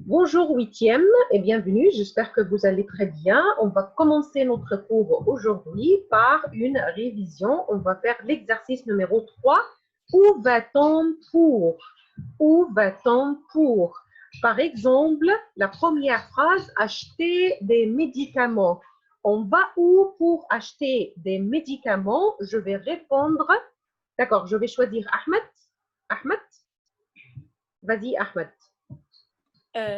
Bonjour huitième et bienvenue, j'espère que vous allez très bien. On va commencer notre cours aujourd'hui par une révision. On va faire l'exercice numéro 3. Où va-t-on pour? Où va-t-on pour? Par exemple, la première phrase, acheter des médicaments. On va où pour acheter des médicaments? Je vais répondre. D'accord, je vais choisir Ahmed. Ahmed, vas-y Ahmed.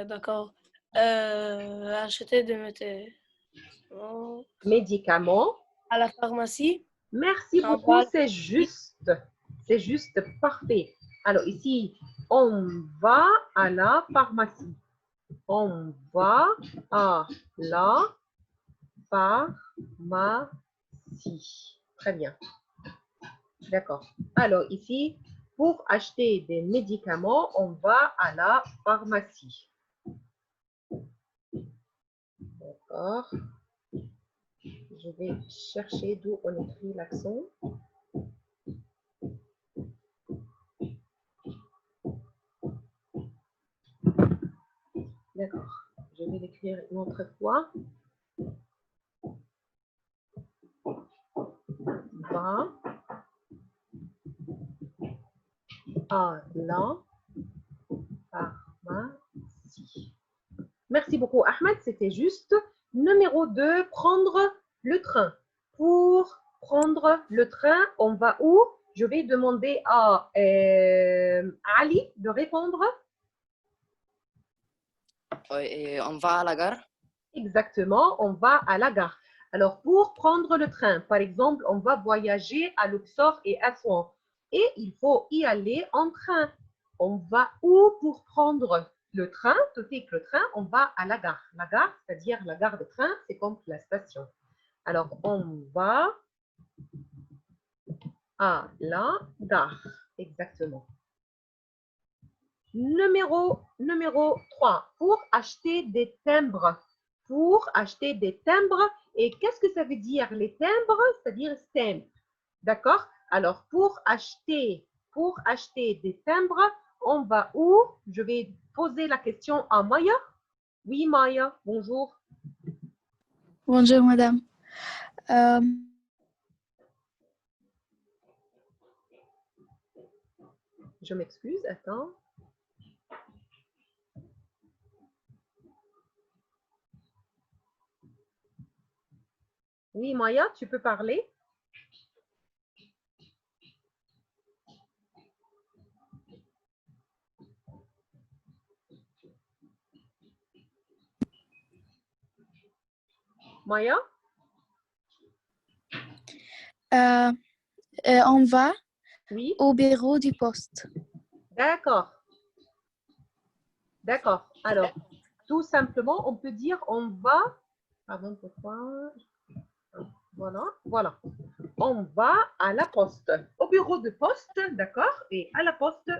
D'accord. Acheter des médicaments Médicaments. à la pharmacie. Merci On beaucoup, va à la pharmacie. c'est juste parfait. Alors ici, on va à la pharmacie. On va à la pharmacie. Très bien, d'accord. Alors ici, pour acheter des médicaments, on va à la pharmacie. D'accord. Je vais chercher d'où on écrit l'accent. D'accord. Je vais l'écrire une autre fois. Va à la pharmacie. Merci beaucoup, Ahmed. C'était juste. Numéro 2, prendre le train. Pour prendre le train, on va où? Je vais demander à Ali de répondre. Et on va à la gare. Exactement, on va à la gare. Alors, pour prendre le train, par exemple, on va voyager à Luxor et à Assouan. Et il faut y aller en train. On va où pour prendre le train? Tout est que le train, on va à la gare. La gare, c'est-à-dire la gare de train, c'est comme la station. Alors, on va à la gare. Exactement. Numéro 3, pour acheter des timbres. Pour acheter des timbres. Et qu'est-ce que ça veut dire les timbres? C'est-à-dire stamp. D'accord? Alors, pour acheter des timbres, on va où? Je vais poser la question à Maya. Oui, Maya, bonjour. Bonjour, madame. Je m'excuse, attends. Oui, Maya, tu peux parler? Maya? On va Oui. au bureau du poste. D'accord. D'accord. Alors, tout simplement, on peut dire on va. Pardon, pourquoi? Voilà. On va à la poste. Au bureau de poste, d'accord? Et à la poste,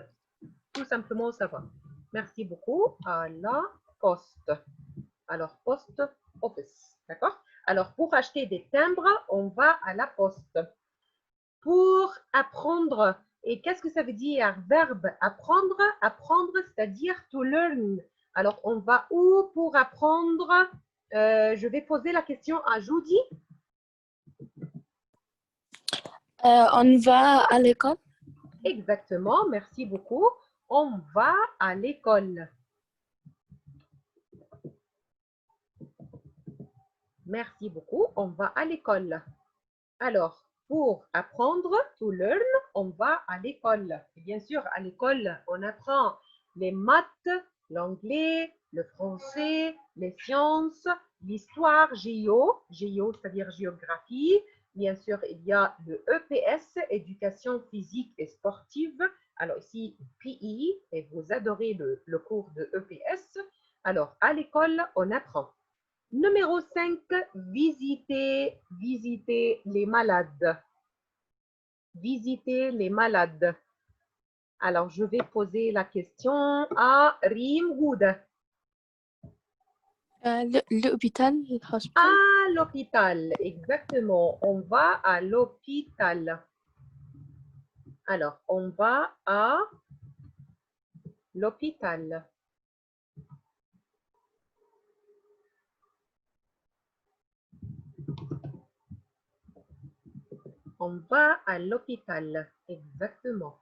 tout simplement, ça va. Merci beaucoup. À la poste. Alors, poste, office. D'accord? Alors, pour acheter des timbres, on va à la poste. Pour apprendre, et qu'est-ce que ça veut dire? Verbe apprendre. Apprendre, c'est-à-dire to learn. Alors, on va où pour apprendre? Je vais poser la question à Judy. On va à l'école. Exactement, merci beaucoup. On va à l'école. Merci beaucoup, on va à l'école. Alors, pour apprendre, to learn, on va à l'école. Bien sûr, à l'école, on apprend les maths, l'anglais, le français, les sciences, l'histoire, géo, c'est-à-dire géographie. Bien sûr, il y a le EPS, éducation physique et sportive. Alors ici, PI, et vous adorez le cours de EPS. Alors, à l'école, on apprend. Numéro 5, visiter les malades. Visiter les malades. Alors, je vais poser la question à Rim Gouda. L'hôpital, À l'hôpital, exactement. On va à l'hôpital. Alors, on va à l'hôpital. On va à l'hôpital. Exactement.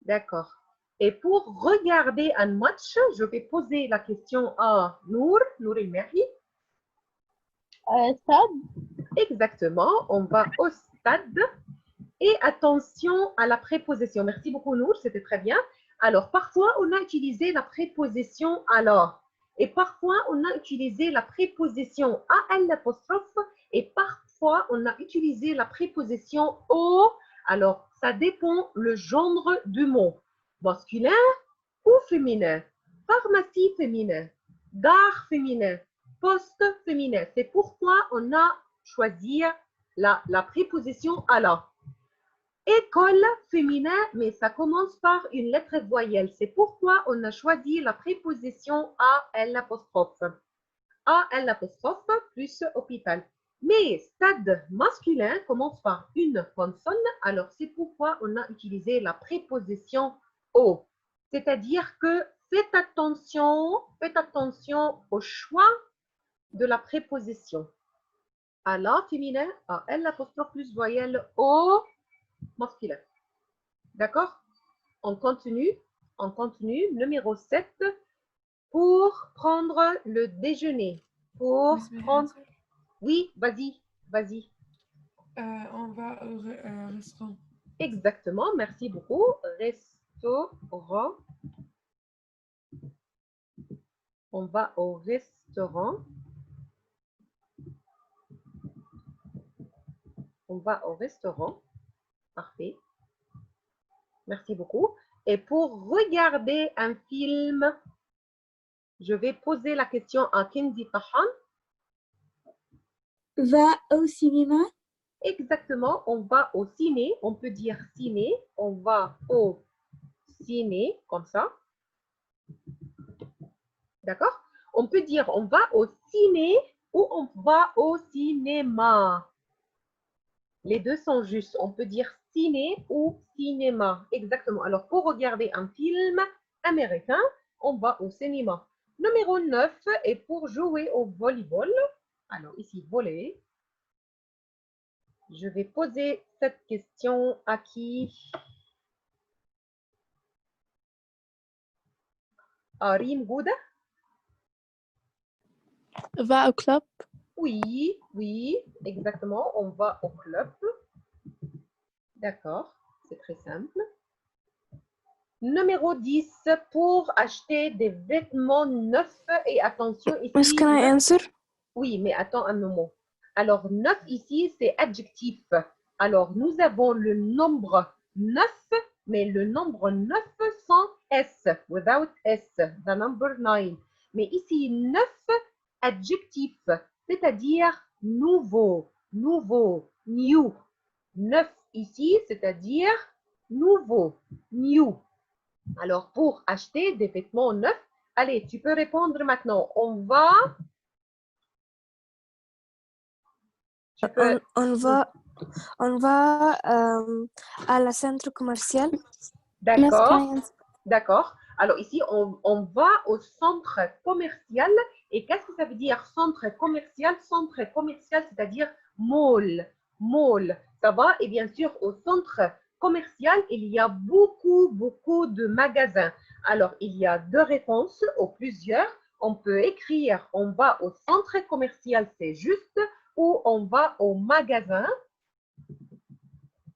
D'accord. Et pour regarder un match, je vais poser la question à Nour El-Merhi. Stade. Exactement. On va au stade. Et attention à la préposition. Merci beaucoup, Nour. C'était très bien. Alors, parfois, on a utilisé la préposition alors. Et parfois, on a utilisé la préposition AL l'apostrophe. Et parfois, on a utilisé la préposition au. Alors, ça dépend le genre du mot. Masculin ou féminin. Pharmacie féminin. Gare féminin. Poste féminin. C'est pourquoi on a choisi la préposition alors. École féminin, mais ça commence par une lettre voyelle. C'est pourquoi on a choisi la préposition AL l'apostrophe. AL l'apostrophe plus hôpital. Mais stade masculin commence par une consonne, alors c'est pourquoi on a utilisé la préposition O. C'est-à-dire que faites attention au choix de la préposition. A la féminin, AL l'apostrophe plus voyelle O masculin. D'accord? On continue. Numéro 7. Pour prendre le déjeuner. Pour prendre... Oui, vas-y. On va au restaurant. Exactement, merci beaucoup. Restaurant. On va au restaurant. On va au restaurant. Parfait. Merci beaucoup. Et pour regarder un film, je vais poser la question à Kendi Tahan. Va au cinéma. Exactement, on va au ciné. On peut dire ciné. On va au ciné, comme ça. D'accord? On peut dire on va au ciné ou on va au cinéma. Les deux sont justes. On peut dire ciné ou cinéma. Exactement. Alors, pour regarder un film américain, on va au cinéma. Numéro 9 est pour jouer au volleyball. Alors, ici, volley. Je vais poser cette question à qui? À Rim Gouda? Va au club. Oui, exactement. On va au club. D'accord, c'est très simple. Numéro 10, pour acheter des vêtements neufs. Et attention, ici... Miss, can I answer? Oui, mais attends un moment. Alors, neuf ici, c'est adjectif. Alors, nous avons le nombre 9, mais le nombre 9 sans S, without S, the number 9. Mais ici, 9, adjectif, c'est-à-dire nouveau, new. 9 ici, c'est-à-dire nouveau, new. Alors, pour acheter des vêtements neufs, allez, tu peux répondre maintenant. On va... On va à la centre commercial. D'accord. Alors ici, on va au centre commercial. Et qu'est-ce que ça veut dire centre commercial? Centre commercial, c'est-à-dire mall. Ça va? Et bien sûr, au centre commercial, il y a beaucoup de magasins. Alors, il y a deux réponses ou plusieurs. On peut écrire, on va au centre commercial, c'est juste, ou on va au magasin.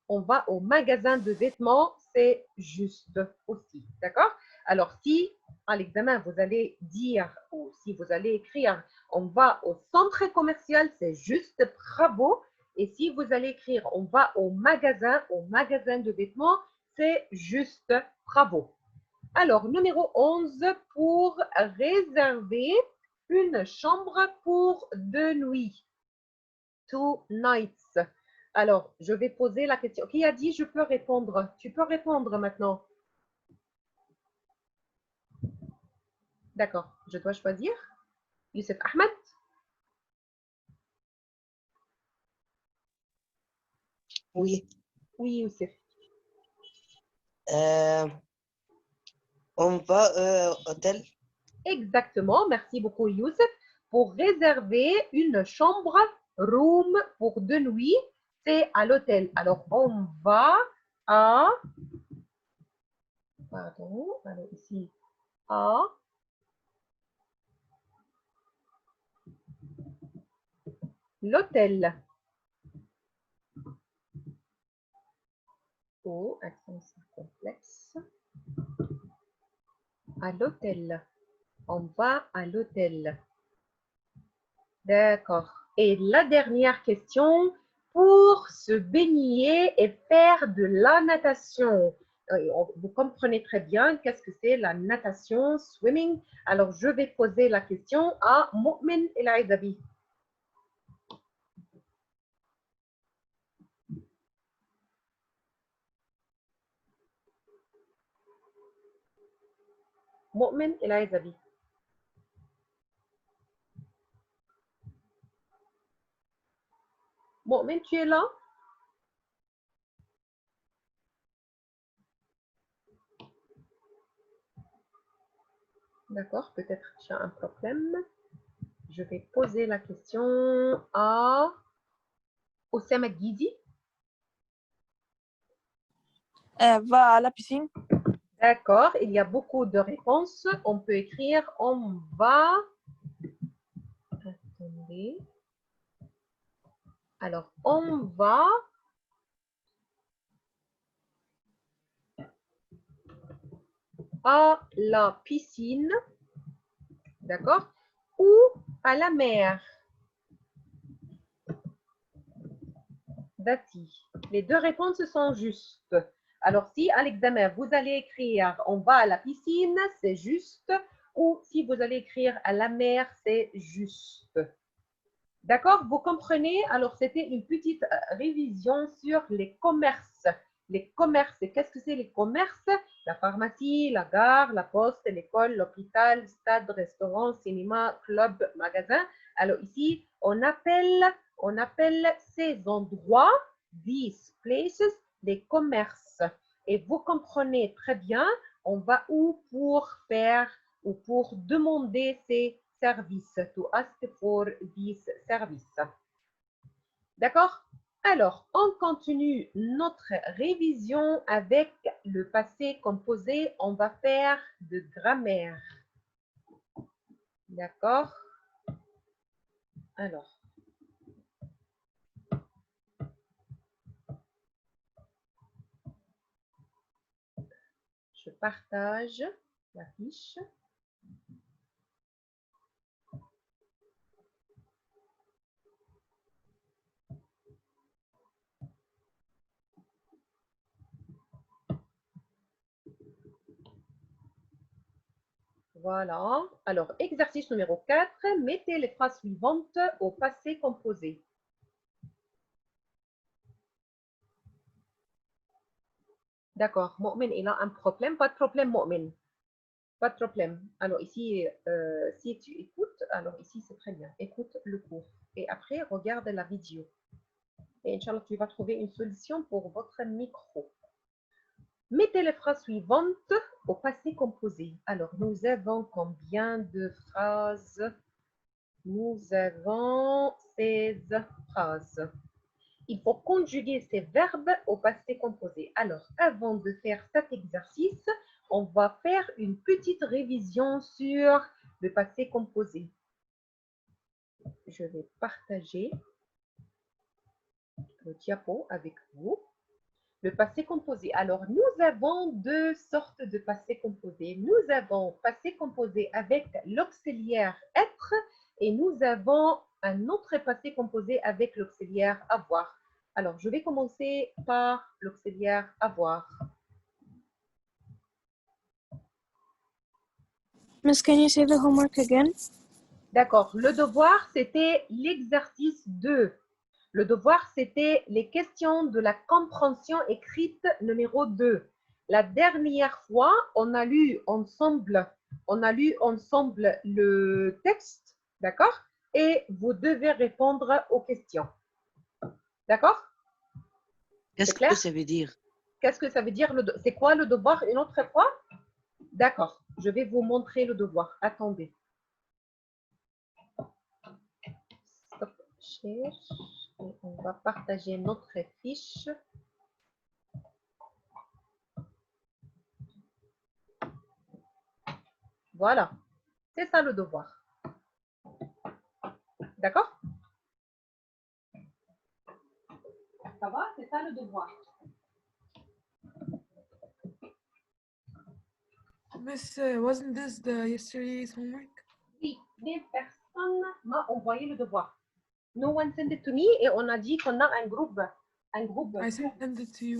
On va au magasin de vêtements, c'est juste aussi. D'accord? Alors, si à l'examen, vous allez dire ou si vous allez écrire, on va au centre commercial, c'est juste, bravo. Et si vous allez écrire, on va au magasin de vêtements, c'est juste, bravo. Alors, numéro 11, pour réserver une chambre pour 2 nuits. 2 nights. Alors, je vais poser la question. Qui a dit je peux répondre? Tu peux répondre maintenant. D'accord. Je dois choisir. Youssef Ahmed? Oui. Oui, Youssef. On va au hôtel. Exactement. Merci beaucoup, Youssef. Pour réserver une chambre, room, pour 2 nuits, c'est à l'hôtel. Alors, on va à... Pardon, alors ici, à... l'hôtel. Oh, accent circonflexe. À l'hôtel. On va à l'hôtel. D'accord. Et la dernière question, pour se baigner et faire de la natation. Vous comprenez très bien qu'est-ce que c'est la natation, swimming. Alors, je vais poser la question à Mu'min El Aizabi. Mu'min El Aizabi. Mu'min, tu es là? D'accord, peut-être j'ai un problème. Je vais poser la question à Oussama Guidi. Va à la piscine. D'accord, il y a beaucoup de réponses. On peut écrire on va. Attendez. Alors, on va à la piscine. D'accord? Ou à la mer. Dati. Les deux réponses sont justes. Alors, si à l'examen, vous allez écrire on va à la piscine, c'est juste. Ou si vous allez écrire à la mer, c'est juste. D'accord? Vous comprenez? Alors, c'était une petite révision sur les commerces. Les commerces, qu'est-ce que c'est les commerces? La pharmacie, la gare, la poste, l'école, l'hôpital, stade, restaurant, cinéma, club, magasin. Alors ici, on appelle ces endroits, these places, les commerces. Et vous comprenez très bien, on va où pour faire ou pour demander ces services, to ask for this service. D'accord? Alors, on continue notre révision avec le passé composé. On va faire de grammaire. D'accord? Alors. Je partage la fiche. Voilà. Alors, exercice numéro 4. Mettez les phrases suivantes au passé composé. D'accord. Mu'min, il a un problème. Pas de problème, Mu'min. Pas de problème. Alors ici, si tu écoutes, alors ici, c'est très bien. Écoute le cours. Et après, regarde la vidéo. Et Inch'Allah, tu vas trouver une solution pour votre micro. Mettez les phrases suivantes au passé composé. Alors, nous avons combien de phrases? Nous avons 16 phrases. Il faut conjuguer ces verbes au passé composé. Alors, avant de faire cet exercice, on va faire une petite révision sur le passé composé. Je vais partager le diapo avec vous. Le passé composé. Alors, nous avons deux sortes de passé composé. Nous avons passé composé avec l'auxiliaire être et nous avons un autre passé composé avec l'auxiliaire avoir. Alors, je vais commencer par l'auxiliaire avoir. Miss, can you say the homework again? D'accord. Le devoir, c'était l'exercice 2. Le devoir, c'était les questions de la compréhension écrite numéro 2. La dernière fois, on a lu ensemble le texte, d'accord? Et vous devez répondre aux questions. D'accord? Qu'est-ce clair? que ça veut dire? Qu'est-ce que ça veut dire? C'est quoi le devoir une autre fois? D'accord. Je vais vous montrer le devoir. Attendez. Stop. Share. Et on va partager notre fiche. Voilà, c'est ça le devoir. D'accord? Ça va? C'est ça le devoir. Miss, wasn't this the yesterday's homework? Oui, mais personne m'a envoyé le devoir. No one sent it to me et on a dit qu'on a un groupe. I sent it to you.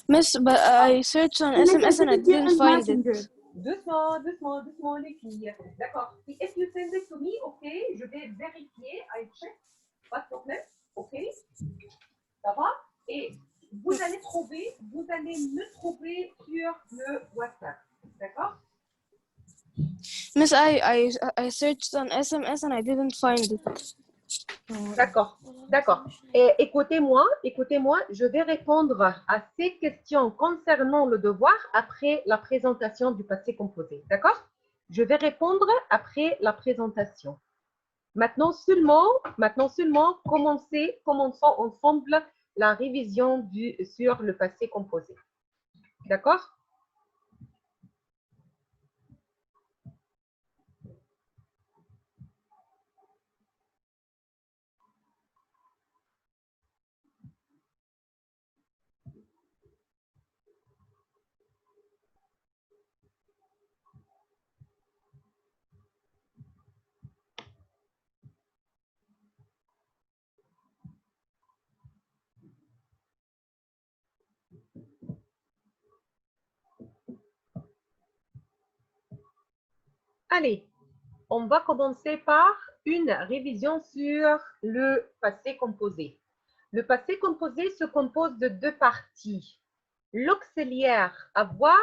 Miss, but I searched on SMS and I didn't find it. Doucement, doucement, doucement les filles. D'accord. If you send it to me, ok, je vais vérifier. I check. Pas de problème. Ok. Ça va? Et vous allez me trouver sur le WhatsApp. D'accord? Miss, I searched on SMS and I didn't find it. D'accord, d'accord. Et écoutez-moi, je vais répondre à ces questions concernant le devoir après la présentation du passé composé. D'accord? Je vais répondre après la présentation. Maintenant seulement, commençons ensemble la révision sur le passé composé. D'accord? Allez, on va commencer par une révision sur le passé composé. Le passé composé se compose de deux parties, l'auxiliaire avoir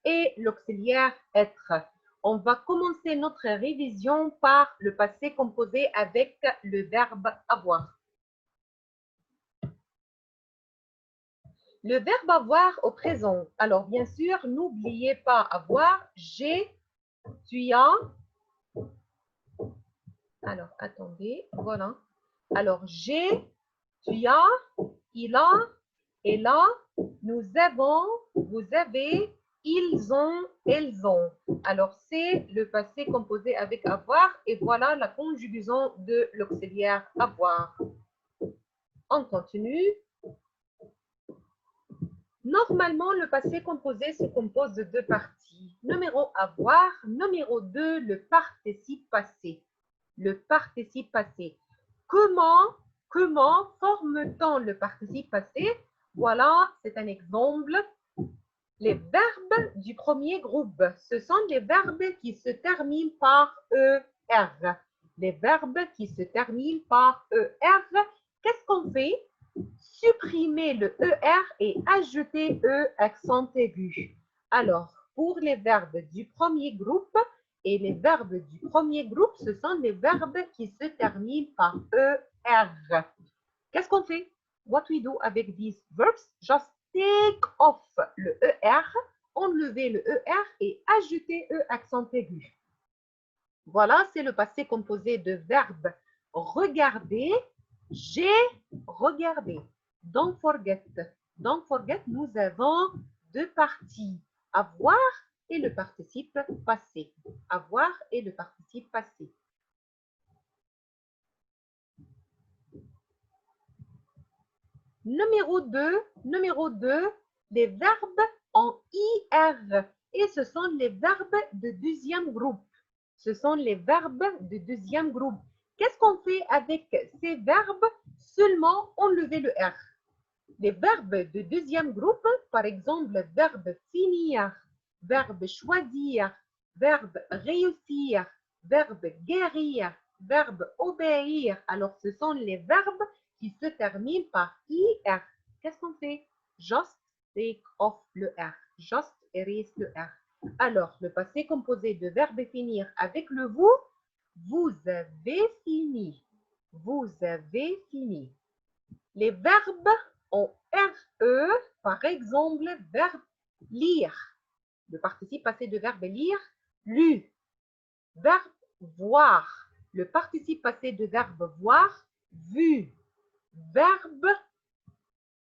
et l'auxiliaire être. On va commencer notre révision par le passé composé avec le verbe avoir. Le verbe avoir au présent. Alors, bien sûr, n'oubliez pas avoir, j'ai, tu as. Alors, attendez, voilà. Alors, j'ai, tu as, il a, et là, nous avons, vous avez, ils ont, elles ont. Alors, c'est le passé composé avec avoir et voilà la conjugaison de l'auxiliaire avoir. On continue. Normalement, le passé composé se compose de deux parties. Numéro avoir, numéro 2, le participe passé. Le participe passé. Comment forme-t-on le participe passé? Voilà, c'est un exemple. Les verbes du premier groupe, ce sont les verbes qui se terminent par ER. Les verbes qui se terminent par ER, qu'est-ce qu'on fait? Supprimer le ER et ajouter E accent aigu. Alors, pour les verbes du premier groupe, et les verbes du premier groupe, ce sont les verbes qui se terminent par ER. Qu'est-ce qu'on fait? What we do avec these verbs? Just take off le ER, enlever le ER et ajouter E accent aigu. Voilà, c'est le passé composé de verbes regarder, j'ai regardé. Don't forget. Don't forget, nous avons deux parties, avoir et le participe passé. Avoir et le participe passé. Numéro 2, les verbes en IR. Et ce sont les verbes de deuxième groupe. Ce sont les verbes de deuxième groupe. Qu'est-ce qu'on fait avec ces verbes? Seulement enlever le R. Les verbes de deuxième groupe, par exemple, le verbe finir, verbe choisir, verbe réussir, verbe guérir, verbe obéir. Alors, ce sont les verbes qui se terminent par IR. Qu'est-ce qu'on fait? Just take off le R. Just erase le R. Alors, le passé composé de verbe finir avec le vous, vous avez fini. Vous avez fini. Les verbes en RE, par exemple, verbe lire. Le participe passé de verbe lire, lu. Verbe voir. Le participe passé de verbe voir, vu. verbe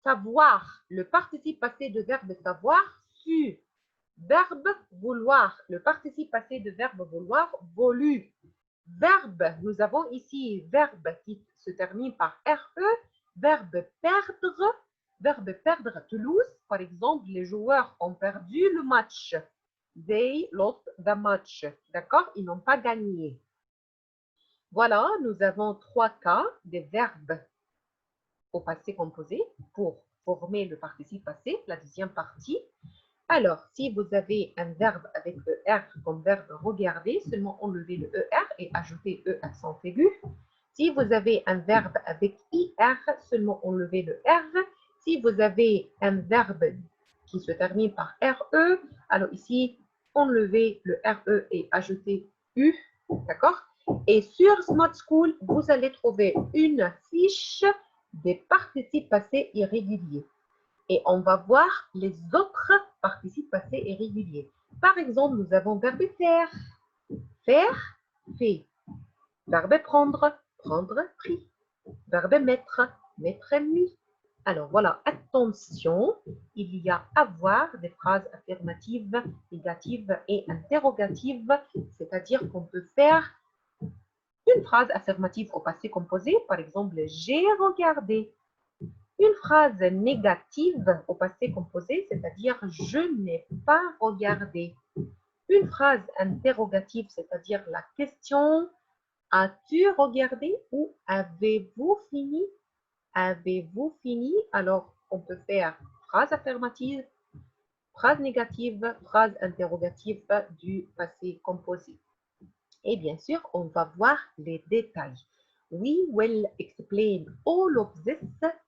savoir, le participe passé de verbe savoir, su. Verbe vouloir, le participe passé de verbe vouloir, voulu. Verbe, nous avons ici verbe qui se termine par RE, verbe perdre, Toulouse, par exemple, les joueurs ont perdu le match. They lost the match. D'accord? Ils n'ont pas gagné. Voilà, nous avons 3 cas des verbes au passé composé pour former le participe passé, la deuxième partie. Alors, si vous avez un verbe avec le R comme verbe regarder, seulement enlevez le ER et ajoutez E accent aigu. Si vous avez un verbe avec IR, seulement enlevez le R. Si vous avez un verbe qui se termine par RE, alors ici, enlevez le RE et ajoutez U. D'accord? Et sur Smart School, vous allez trouver une fiche des participes passés irréguliers. Et on va voir les autres participes passés irréguliers. Par exemple, nous avons verbe faire. Faire, fait. Verbe prendre, prendre, pris. Verbe mettre, mettre, mis. Alors voilà, attention, il y a avoir des phrases affirmatives, négatives et interrogatives, c'est-à-dire qu'on peut faire une phrase affirmative au passé composé, par exemple, j'ai regardé. Une phrase négative au passé composé, c'est-à-dire je n'ai pas regardé. Une phrase interrogative, c'est-à-dire la question as-tu regardé ou avez-vous fini? Avez-vous fini? Alors, on peut faire phrase affirmative, phrase négative, phrase interrogative du passé composé. Et bien sûr, on va voir les détails. We will explain all of this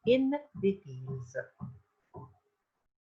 in details.